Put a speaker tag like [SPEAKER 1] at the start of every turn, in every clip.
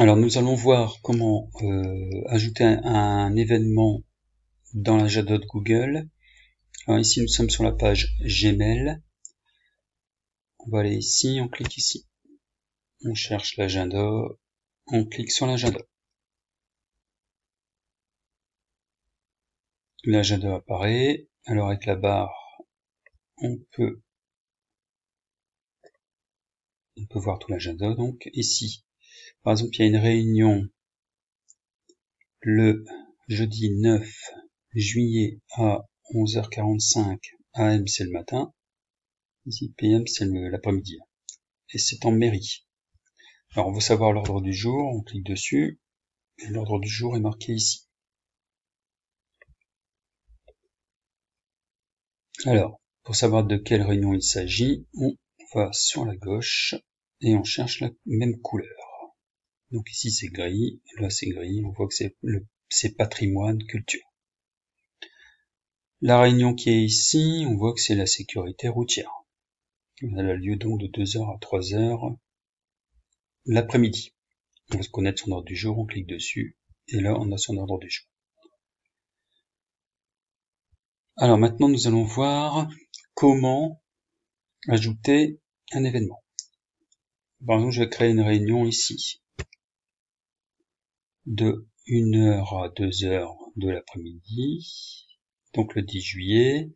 [SPEAKER 1] Alors nous allons voir comment ajouter un événement dans l'agenda de Google. Alors ici nous sommes sur la page Gmail. On va aller ici, on clique ici. On cherche l'agenda, on clique sur l'agenda. L'agenda apparaît. Alors avec la barre, on peut voir tout l'agenda. Donc ici, par exemple, il y a une réunion le jeudi 9 juillet à 11h45. AM c'est le matin. Ici PM c'est l'après-midi. Et c'est en mairie. Alors on veut savoir l'ordre du jour, on clique dessus, et l'ordre du jour est marqué ici. Alors, pour savoir de quelle réunion il s'agit, on va sur la gauche et on cherche la même couleur. Donc ici c'est gris, là c'est gris, on voit que c'est patrimoine, culture. La réunion qui est ici, on voit que c'est la sécurité routière. Elle a lieu donc de 2h à 3h l'après-midi. On va se connaître son ordre du jour, on clique dessus, et là on a son ordre du jour. Alors maintenant nous allons voir comment ajouter un événement. Par exemple, je vais créer une réunion ici de 1h à 2h de l'après-midi, donc le 10 juillet.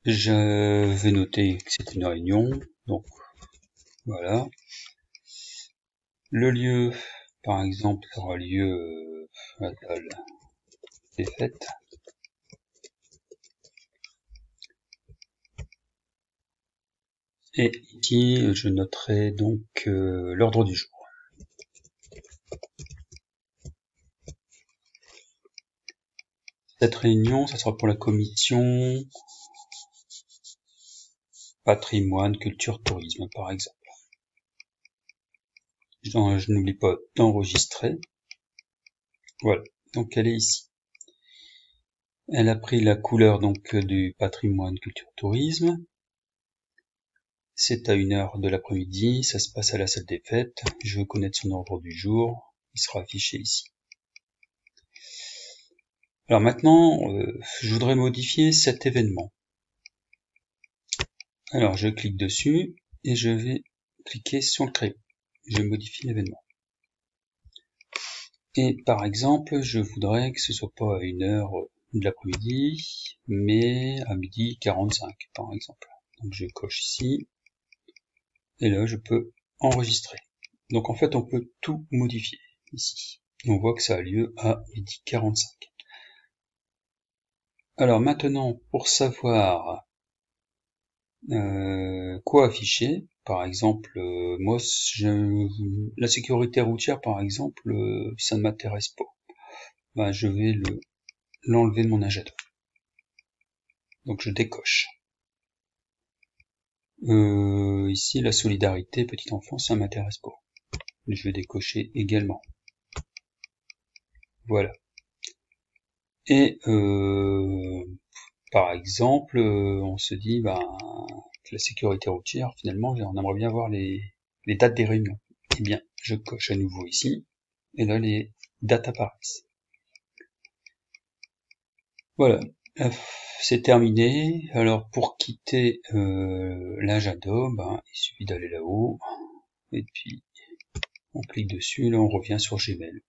[SPEAKER 1] Je vais noter que c'est une réunion, donc voilà. Le lieu, par exemple, aura lieu à des fêtes. Et ici, je noterai donc l'ordre du jour. Cette réunion, ça sera pour la commission patrimoine, culture, tourisme, par exemple. Je n'oublie pas d'enregistrer. Voilà, donc elle est ici. Elle a pris la couleur donc du patrimoine, culture, tourisme. C'est à 1h de l'après-midi, ça se passe à la salle des fêtes. Je veux connaître son ordre du jour, il sera affiché ici. Alors maintenant, je voudrais modifier cet événement. Alors je clique dessus et je vais cliquer sur le crayon. Je modifie l'événement. Et par exemple, je voudrais que ce soit pas à 1h de l'après-midi, mais à 12h45 par exemple. Donc je coche ici, et là je peux enregistrer. Donc en fait on peut tout modifier ici. On voit que ça a lieu à 12h45. Alors maintenant, pour savoir quoi afficher, par exemple, moi, la sécurité routière, par exemple, ça ne m'intéresse pas. Ben, je vais l'enlever de mon agenda. Donc je décoche. Ici, la solidarité, petite enfance, ça m'intéresse pas. Je vais décocher également. Voilà. Et par exemple, on se dit, ben, la sécurité routière, finalement, on aimerait bien voir les dates des réunions. Eh bien, je coche à nouveau ici, et là, les dates apparaissent. Voilà, c'est terminé. Alors, pour quitter l'agenda, ben, il suffit d'aller là-haut, et puis on clique dessus, là on revient sur Gmail.